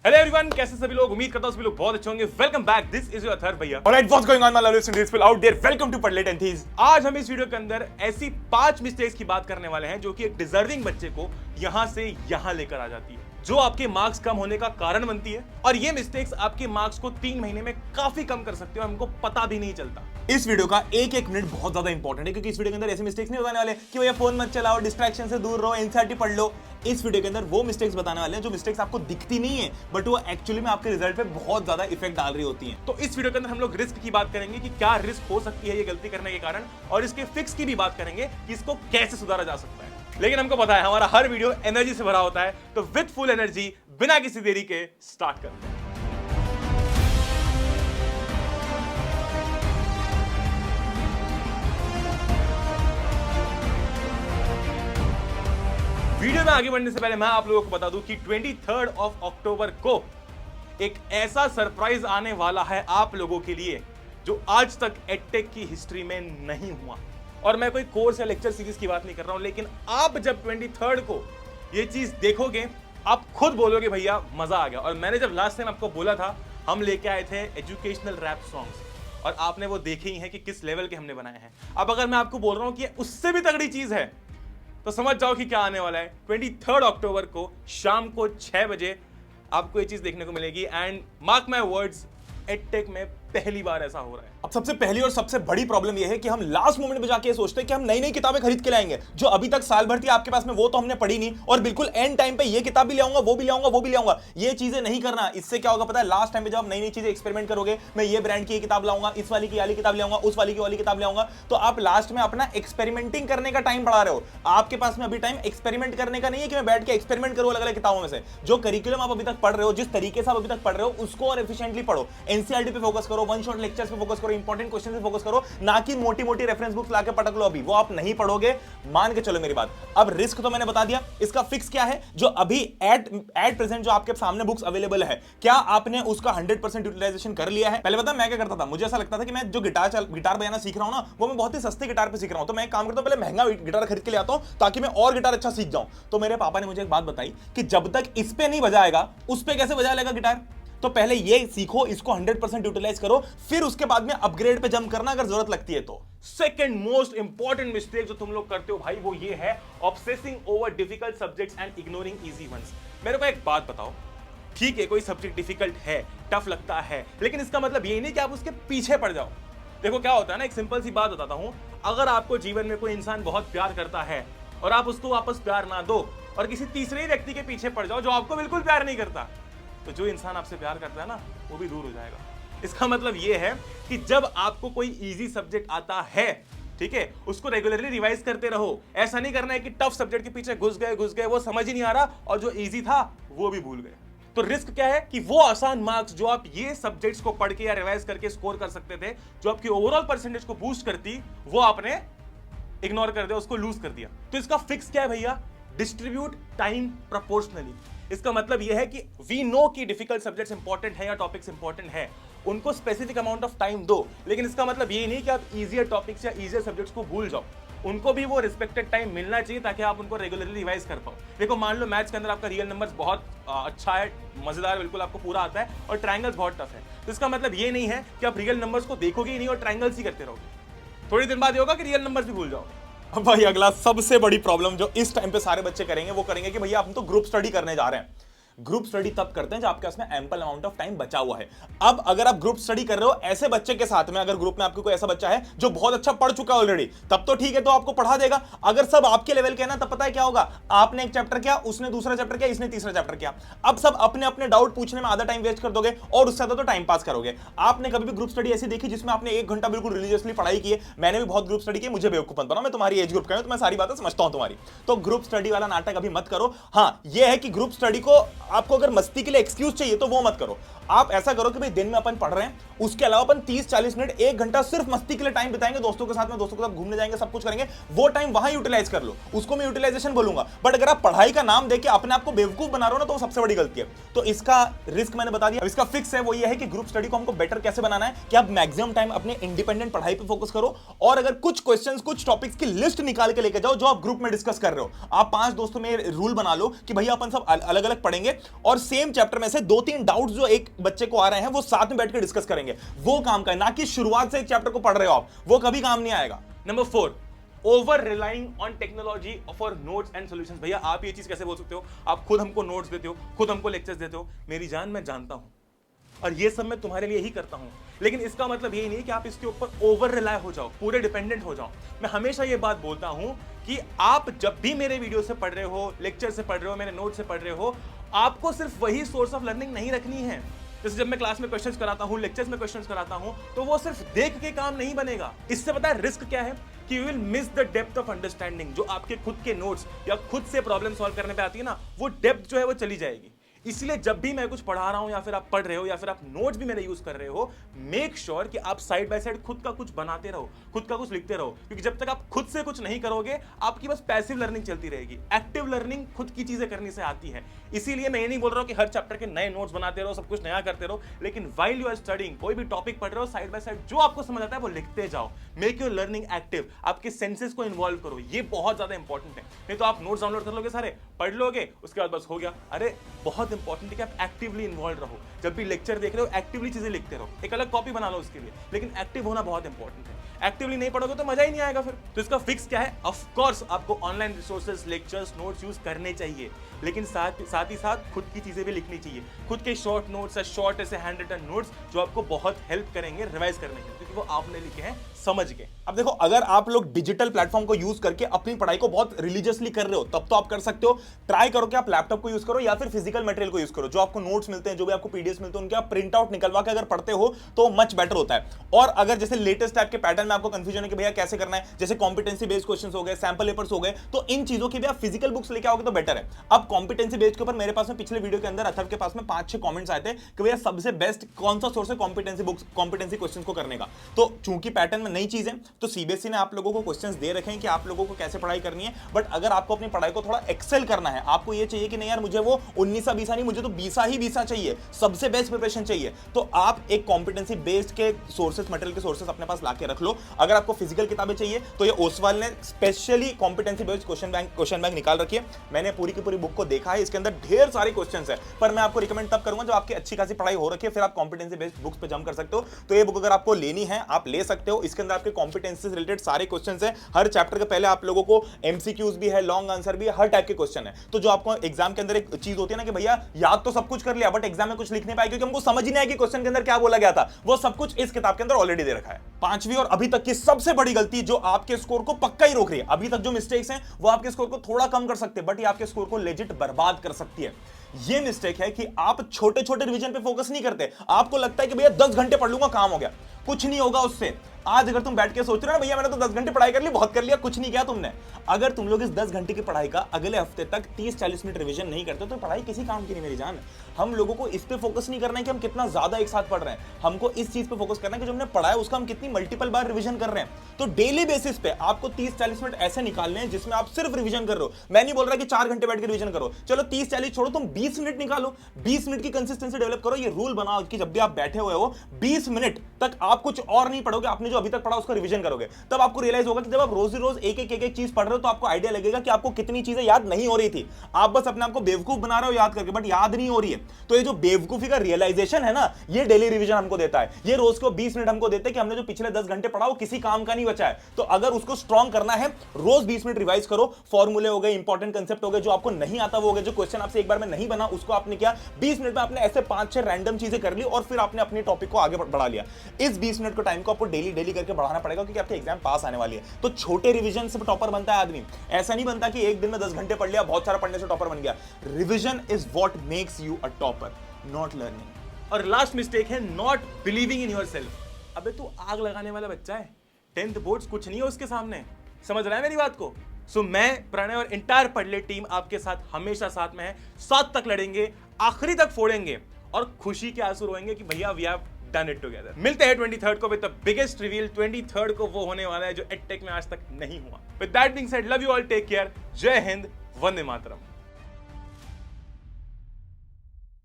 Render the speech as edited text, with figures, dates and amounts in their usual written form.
Hello everyone, कैसे सभी लोग? उम्मीद करता हूं सभी लोग बहुत अच्छे होंगे। Welcome back, this is your Atharva भैया। Alright, what's going on my lovely students people out there, welcome to पढ़ एंड थीस। आज हम इस वीडियो के अंदर ऐसी 5 मिस्टेक्स की बात करने वाले हैं जो कि एक डिजर्विंग बच्चे को यहां से यहां लेकर आ जाती है, जो आपके मार्क्स कम होने का कारण बनती है। और ये मिस्टेक्स आपके मार्क्स को 3 महीने में काफी कम कर सकते हो, हमको पता भी नहीं चलता। इस वीडियो का एक एक मिनट बहुत ज्यादा इंपॉर्टेंट है, क्योंकि इस वीडियो के अंदर ऐसे मिस्टेक्स नहीं बताने वाले कि भैया फोन मत चलाओ, डिस्ट्रैक्शन से दूर रहो, एनसीईआरटी पढ़ लो। इस वीडियो के अंदर वो मिस्टेक्स बताने वाले हैं जो मिस्टेक्स आपको दिखती नहीं है, बट वो एक्चुअली में आपके रिजल्ट पे बहुत ज्यादा इफेक्ट डाल रही होती हैं। तो इस वीडियो के अंदर हम लोग रिस्क की बात करेंगे कि क्या रिस्क हो सकती है ये गलती करने के कारण, और इसके फिक्स की भी बात करेंगे कि इसको कैसे सुधारा जा सकता है। लेकिन हमको पता है हमारा हर वीडियो एनर्जी से भरा होता है, तो विद फुल एनर्जी बिना किसी देरी के स्टार्ट करते हैं। वीडियो में आगे बढ़ने से पहले मैं आप लोगों को बता दूं कि 23 अक्टूबर को एक ऐसा सरप्राइज आने वाला है आप लोगों के लिए जो आज तक एडटेक की हिस्ट्री में नहीं हुआ। और मैं कोई कोर्स या लेक्चर सीरीज की बात नहीं कर रहा हूं, लेकिन आप जब 23 को ये चीज देखोगे आप खुद बोलोगे भैया मजा आ गया। और मैंने जब लास्ट टाइम आपको बोला था, हम लेके आए थे एजुकेशनल रैप सॉन्ग्स, और आपने वो देखे ही हैं कि किस लेवल के हमने बनाए हैं। अब अगर मैं आपको बोल रहा हूं कि उससे भी तगड़ी चीज है, तो समझ जाओ कि क्या आने वाला है। 23 अक्टूबर को शाम को 6 बजे आपको ये चीज देखने को मिलेगी। And mark my words, edtech में पहली बार ऐसा हो रहा है। अब सबसे पहली और सबसे बड़ी प्रॉब्लम यह है कि हम लास्ट मोमेंट पे जाके सोचते हैं कि हम नई नई किताबें खरीद के लाएंगे, जो अभी तक साल भर थी आपके पास में, वो तो हमने पढ़ी नहीं, और बिल्कुल एंड टाइम पे ये किताब भी ले आऊंगा, वो भी ले आऊंगा, वो भी ले आऊंगा। ये चीजें नहीं करना। इससे क्या होगा पता है? लास्ट टाइम पे जब आप नई नई चीजें एक्सपेरिमेंट करोगे, मैं ये ब्रांड की किताब लाऊंगा, इस वाली की वाली किताब ले आऊंगा, उस वाली की वाली किताब ले आऊंगा, तो आप लास्ट में अपना एक्सपेरिमेंटिंग करने का टाइम बढ़ा रहे हो। आपके पास में अभी टाइम एक्सपेरिमेंट करने का नहीं है कि मैं बैठ के एक्सपेरिमेंट करूं अलग अलग किताबों में से। जो करिकुलम आप अभी तक पढ़ रहे हो, जिस तरीके से आप अभी तक पढ़ रहे हो, उसको और एफिशिएंटली पढ़ो। एनसीईआरटी पे फोकस करो, वन शॉट लेक्चर्स पे फोकस करो, इंपॉर्टेंट क्वेश्चन पे फोकस करो, ना कि मोटी मोटी रेफरेंस बुक्स लाके पटक लो। अभी वो आप नहीं पढ़ोगे, मान के चलो मेरी बात। अब रिस्क तो मैंने बता दिया, इसका फिक्स क्या है? जो अभी एट प्रेजेंट जो आपके सामने बुक्स अवेलेबल है, क्या आपने उसका 100% यूटिलाइजेशन कर लिया है? पहले पता मैं क्या करता था, मुझे ऐसा लगता था कि मैं जो गिटार बजाना सीख रहा हूं ना, वो मैं बहुत ही सस्ते गिटार पे सीख रहा हूं, तो मैं एक काम करता हूं, पहले महंगा गिटार खरीद के ले आता हूं ताकि मैं और गिटार अच्छा सीख जाऊं। तो मेरे पापा ने मुझे एक बात बताई कि जब तक इस पे नहीं बजाएगा, उस पे कैसे बजा लेगा गिटार? तो पहले ये सीखो, इसको 100% यूटिलाइज करो, फिर उसके बाद में अपग्रेड पे जंप करना अगर जरूरत लगती है तो। सेकंड मोस्ट इंपॉर्टेंट मिस्टेक जो तुम लोग करते हो भाई, वो ये है obsessing over difficult subjects and ignoring easy ones. मेरे को एक बात बताओ, ठीक है कोई सब्जेक्ट डिफिकल्ट है, टफ लगता है, लेकिन इसका मतलब ये नहीं कि आप उसके पीछे पड़ जाओ। देखो क्या होता है ना, एक सिंपल सी बात बताता हूं, अगर आपको जीवन में कोई इंसान बहुत प्यार करता है और आप उसको वापस प्यार ना दो और किसी तीसरे ही व्यक्ति के पीछे पड़ जाओ जो आपको बिल्कुल प्यार नहीं करता, तो जो इंसान आपसे प्यार करता है ना, वो भी दूर हो जाएगा। इसका मतलब ये है कि जब आपको कोई इजी सब्जेक्ट आता है, ठीक है, उसको रेगुलरली रिवाइज करते रहो। ऐसा नहीं करना है कि टफ सब्जेक्ट के पीछे घुस गए, वो समझ ही नहीं आ रहा, और जो इजी था वो भी भूल गए। तो रिस्क क्या है कि वो आसान मार्क्स जो आप ये सब्जेक्ट्स को पढ़ के या रिवाइज करके स्कोर कर सकते थे, जो आपकी ओवरऑल परसेंटेज को बूस्ट करती, वो आपने इग्नोर कर दिया, उसको लूज कर दिया। तो इसका फिक्स क्या है भैया? Distribute time proportionally. इसका मतलब यह है कि वी नो कि डिफिकल्ट सब्जेक्ट्स इंपॉर्टेंट है या टॉपिक्स इंपॉर्टेंट है, उनको स्पेसिफिक अमाउंट ऑफ टाइम दो, लेकिन इसका मतलब ये नहीं कि आप इजियर टॉपिक्स या इजियर सब्जेक्ट्स को भूल जाओ। उनको भी वो रिस्पेक्टेड टाइम मिलना चाहिए ताकि आप उनको रेगुलरली रिवाइज कर पाओ। देखो मान लो मैथ्स के अंदर आपका रियल नंबर्स बहुत अच्छा है, मजेदार, बिल्कुल आपको पूरा आता है, और ट्रायंगल्स बहुत टफ है, तो इसका मतलब ये नहीं है कि आप रियल नंबर्स को देखोगे ही नहीं और ट्रायंगल्स ही करते रहोगे। थोड़ी दिन बाद ये होगा कि रियल नंबर्स भी भूल जाओ। अब भाई अगला सबसे बड़ी प्रॉब्लम जो इस टाइम पे सारे बच्चे करेंगे, वो करेंगे कि भैया हम तो ग्रुप स्टडी करने जा रहे हैं। ग्रुप स्टडी तब करते हैं जब आपके पास में एम्पल अमाउंट ऑफ टाइम बचा हुआ है। अब अगर आप ग्रुप स्टडी कर रहे हो ऐसे बच्चे के साथ में, अगर ग्रुप में आपको कोई ऐसा बच्चा है जो बहुत अच्छा पढ़ चुका है ऑलरेडी, तब तो ठीक है, तो आपको पढ़ा देगा। अगर सब आपके लेवल के हैं ना, तब पता है क्या होगा? आपने एक चैप्टर किया, उसने दूसरा चैप्टर किया, इसने तीसरा चैप्टर किया, अब सब अपने अपने डाउट पूछने में आधा टाइम वेस्ट कर दोगे और उससे ज्यादा तो टाइम पास करोगे। आपने कभी भी ग्रुप स्टडी ऐसी देखी जिसमें आपने 1 घंटा बिल्कुल रिलीजियसली पढ़ाई की है? मैंने भी बहुत ग्रुप स्टडी की, मुझे बेवकूफ मत बनाओ, मैं तुम्हारी एज ग्रुप का हूं, तो मैं सारी बातें समझता हूं तुम्हारी। तो ग्रुप स्टडी वाला नाटक अभी मत करो। हाँ, यह है कि ग्रुप स्टडी को आपको अगर मस्ती के लिए एक्सक्यूज चाहिए तो वो मत करो। आप ऐसा करो कि भाई दिन में अपन पढ़ रहे हैं, उसके अलावा अपन 30-40 मिनट 1 घंटा सिर्फ मस्ती के लिए टाइम बिताएंगे, दोस्तों के साथ घूमने जाएंगे, सब कुछ करेंगे, वो टाइम वहां यूटिलाइज कर लो, उसको मैं यूटिलाइजेशन बोलूंगा। बट अगर आप पढ़ाई का नाम देके अपने आप को बेवकूफ बना रहे हो ना, तो वो सबसे बड़ी गलती है। तो इसका रिस्क मैंने बता दिया। इसका फिक्स है वो ये है कि ग्रुप स्टडी को हमको बेटर कैसे बनाना है कि आप मैक्सिमम टाइम अपने इंडिपेंडेंट पढ़ाई पे फोकस करो, और अगर कुछ क्वेश्चंस, कुछ टॉपिक्स की लिस्ट निकाल के लेके जाओ जो आप ग्रुप में डिस्कस कर रहे हो। आप 5 दोस्तों में रूल बना लो कि भैया अपन सब अलग अलग पढ़ेंगे, और सेम चैप्टर में से 2-3 डाउट्स जो एक बच्चे को आ रहे हैं वो साथ में बैठ के डिस्कस करेंगे। वो काम का है, ना कि शुरुआत से एक चैप्टर को पढ़ रहे हो आप, वो कभी काम नहीं आएगा। Number 4, over relying on technology for notes and solutions. भैया आप ये चीज कैसे बोल सकते हो? आप खुद हमको नोट्स देते हो, खुद हमको लेक्चर्स देते हो। मेरी जान, मैं जानता हूं और ये सब मैं तुम्हारे लिए ही करता हूं, लेकिन इसका मतलब ये नहीं कि आप इसके ऊपर ओवर रिलाय हो जाओ, पूरे डिपेंडेंट हो जाओ। मैं हमेशा ये बात बोलता हूं कि आप जब भी मेरे वीडियो से पढ़ रहे हो, लेक्चर से पढ़ रहे हो, मेरे नोट से पढ़ रहे हो, आपको सिर्फ वही सोर्स ऑफ लर्निंग नहीं रखनी है। जैसे जब मैं क्लास में क्वेश्चंस कराता हूं, लेक्चर्स में क्वेश्चंस कराता हूं, तो वो सिर्फ देख के काम नहीं बनेगा। इससे पता है रिस्क क्या है? कि you will miss the depth of understanding. जो आपके खुद के नोट्स या खुद से प्रॉब्लम सॉल्व करने पे आती है ना, वो डेप्थ जो है वो चली जाएगी। इसलिए जब भी मैं कुछ पढ़ा रहा हूं या फिर आप पढ़ रहे हो या फिर आप नोट्स भी मेरे यूज कर रहे हो, मेक श्योर कि आप साइड बाय साइड खुद का कुछ बनाते रहो, खुद का कुछ लिखते रहो। क्योंकि जब तक आप खुद से कुछ नहीं करोगे, आपकी बस पैसिव लर्निंग चलती रहेगी। एक्टिव लर्निंग खुद की चीजें करने से आती है। इसीलिए मैं ये नहीं बोल रहा हूं कि हर चैप्टर के नए नोट्स बनाते रहो, सब कुछ नया करते रहो, लेकिन व्हाइल यू आर स्टडिंग, कोई भी टॉपिक पढ़ रहे हो, साइड बाय साइड जो आपको समझ आता है वो लिखते जाओ। मेक योर लर्निंग एक्टिव, आपके सेंसेस को इन्वॉल्व करो, ये बहुत ज्यादा इंपॉर्टेंट है। नहीं तो आप नोट्स डाउनलोड कर लोगे, सारे पढ़ लोगे, उसके बाद बस हो गया। अरे बहुत इंपॉर्टेंट है कि आप एक्टिवली इन्वॉल्व रहो। जब भी लेक्चर देख रहे हो, एक्टिवली चीजें लिखते रहो। एक अलग कॉपी बना लो उसके लिए, लेकिन एक्टिव होना बहुत इंपॉर्टेंट है। एक्टिवली नहीं पढ़ोगे तो मजा ही नहीं आएगा फिर। तो इसका फिक्स क्या है? ऑफ कोर्स आपको online resources, lectures, notes use करने चाहिए, लेकिन साथ ही साथ खुद की चीजें भी लिखनी चाहिए। खुद के शॉर्ट नोट्स या शॉर्ट ऐसे हैंड रिटन नोट्स जो आपको बहुत हेल्प करेंगे रिवाइज करने के, क्योंकि वो आपने लिखे हैं समझ के। अब देखो, अगर आप लोग डिजिटल प्लेटफॉर्म को यूज करके अपनी पढ़ाई को बहुत रिलीजियसली कर रहे हो, तब तो आप कर सकते हो। ट्राई करो कि आप लैपटॉप को यूज करो या फिर फिजिकल मटेरियल को यूज करो। जो आपको नोट्स मिलते हैं, जो भी आपको पीडीएफ मिलते हैं, उनके आप प्रिंट आउट निकलवा के अगर पढ़ते हो तो मच बेटर होता है। और अगर जैसे लेटेस्ट टाइप के पैटर्न में आपको कंफ्यूजन है कि भैया कैसे करना है, जैसे कॉम्पिटेंसी बेस्ड क्वेश्चंस हो गए, सैंपल पेपर्स हो गए, तो इन चीजों की भी आप फिजिकल बुक्स लेके आओगे तो बेटर है। अब कॉम्पिटेंसी बेस्ड के ऊपर मेरे पास में पिछले वीडियो के अंदर अथर्व के पास में 5-6 कमेंट्स आए थे कि भैया सबसे बेस्ट कौन सा सोर्स है कॉम्पिटेंसी बुक्स, कॉम्पिटेंसी क्वेश्चंस को करने का। तो चूंकि पैटर्न में नई चीज है, तो सीबीएसई ने आप लोगों को क्वेश्चंस दे रखे हैं कि आप लोगों को कैसे पढ़ाई करनी है। बट अगर आपको अपनी पढ़ाई को थोड़ा एक्सेल करना है, आपको ये चाहिए कि नहीं यार मुझे वो 19-20 नहीं, मुझे तो 20 चाहिए, सबसे बेस्ट प्रिपरेशन चाहिए, तो आप एक कॉम्पिटेंसी बेस्ड के सोर्सेस, मटेरियल के सोर्सेस अपने पास लाके रख लो। अगर आपको फिजिकल किताबें चाहिए तो ये ओसवाल ने specially competency based question bank निकाल रखी है। मैंने पूरी की पूरी बुक को देखा है, इसके अंदर ढेर सारे क्वेश्चंस है, पर मैं आपको रिकमेंड तब करूंगा जब आपकी अच्छी खासी पढ़ाई हो रखी है, फिर आप कॉम्पिटेंसी बेस्ड बुक्स पे जंप कर सकते हो। तो ये बुक अगर आपको लेनी है आप ले सकते हो। इसके अंदर आपके कॉम्पिटेंसी से रिलेटेड सारे क्वेश्चंस है। हर चैप्टर के पहले आप लोगों को एमसीक्यूज भी है, लॉन्ग आंसर भी है, हर टाइप के क्वेश्चन है। तो जो आपको एग्जाम के अंदर एक चीज होती है ना कि भैया याद तो सब कुछ कर लिया बट एग्जाम में कुछ लिख नहीं पाए क्योंकि हमको समझ ही नहीं आया कि क्वेश्चन के अंदर क्या बोला गया था, वो सब कुछ इस किताब के अंदर ऑलरेडी दे रखा है। पांचवी और अभी तक की सबसे बड़ी गलती जो आपके स्कोर को पक्का ही रोक रही है, अभी तक जो मिस्टेक्स हैं वो आपके स्कोर को थोड़ा कम कर सकते हैं बट ये आपके स्कोर को लेजिट बर्बाद कर सकती है। ये मिस्टेक है कि आप छोटे छोटे रिवीजन पे फोकस नहीं करते। आपको लगता है कि भैया 10 घंटे पढ़ लूंगा काम हो गया, कुछ नहीं होगा उससे। आज अगर तुम बैठ के सोच रहे हो ना भैया मैंने तो 10 घंटे पढ़ाई कर ली, बहुत कर लिया, कुछ नहीं किया तुमने। अगर तुम लोग इस 10 घंटे की पढ़ाई का अगले हफ्ते तक 30-40 मिनट रिवीजन नहीं करते तो पढ़ाई किसी काम की नहीं मेरी जान। हम लोगों को इस पे फोकस नहीं करना है कि हम कितना ज्यादा एक साथ पढ़ रहे हैं, हमको इस चीज पे फोकस करना है कि जो हमने पढ़ा है उसका हम कितनी मल्टीपल बार रिवीजन कर रहे हैं। तो डेली बेसिस पे आपको 30-40 मिनट ऐसे निकालने हैं जिसमें आप सिर्फ रिवीजन कर रहे हो। मैं नहीं बोल रहा कि 4 घंटे बैठ के रिवीजन करो, चलो 30-40 छोड़ो, तुम 20 मिनट निकालो, 20 मिनट की कंसिस्टेंसी डेवलप करो। ये रूल बनाओ कि जब भी आप बैठे हुए हो 20 मिनट तक आप कुछ और नहीं पढ़ोगे, आपने जो अभी तक पढ़ा उसका रिवीजन करोगे। तब आपको रियलाइज होगा कि जब आप रोज रोज एक एक चीज पढ़ रहे हो तो आपको आइडिया लगेगा कि आपको कितनी चीजें याद नहीं हो रही थी। आप बस अपने आप को बेवकूफ बना रहे हो याद करके, बट याद नहीं हो रही है। तो ये जो बेवकूफी का रियलाइजेशन है ना, ये डेली रिवीजन हमको देता है। ये रोज को 20 मिनट हमको देते हैं कि हमने जो पिछले 10 घंटे पढ़ा वो किसी काम का नहीं बचा है। तो अगर उसको स्ट्रॉन्ग करना है, रोज 20 मिनट रिवाइज करो। फॉर्मूले हो गए, इंपॉर्टेंट कंसेप्ट हो गए, जो आपको नहीं आता वो हो गए, जो क्वेश्चन आपसे एक बार में नहीं बना उसको आपने किया 20 मिनट में आपने ऐसे 5-6 रैंडम चीजें कर ली और फिर आपने अपने टॉपिक को आगे बढ़ा लिया। इस 20 मिनट को टाइम को आपको डेली करके बढ़ाना पड़ेगा क्योंकि आपके एग्जाम पास आने वाली है। तो छोटे रिवीजन से टॉपर बनता है आदमी, ऐसा नहीं बनता कि एक दिन में 10 घंटे पढ़ लिया, बहुत सारा पढ़ने से टॉपर बन गया। Revision is what makes you a topper, not learning. और लास्ट मिस्टेक है नॉट बिलीविंग इन योरसेल्फ। अबे तू आग लगाने वाला बच्चा है, 10th बोर्ड्स कुछ नहीं है उसके सामने, समझ रहा है मेरी बात को? सो मैं, प्रणय और इंटायर पढ़ले टीम आपके साथ हमेशा साथ में है, साथ तक लड़ेंगे, आखिरी तक फोड़ेंगे और खुशी के आंसू रोएंगे कि भैया we have done it together. मिलते हैं 23rd को with the biggest reveal. 23rd को वो होने वाला है जो एडटेक में आज तक नहीं हुआ। With that being said, love you all, take care, जय हिंद, वंदे मातरम।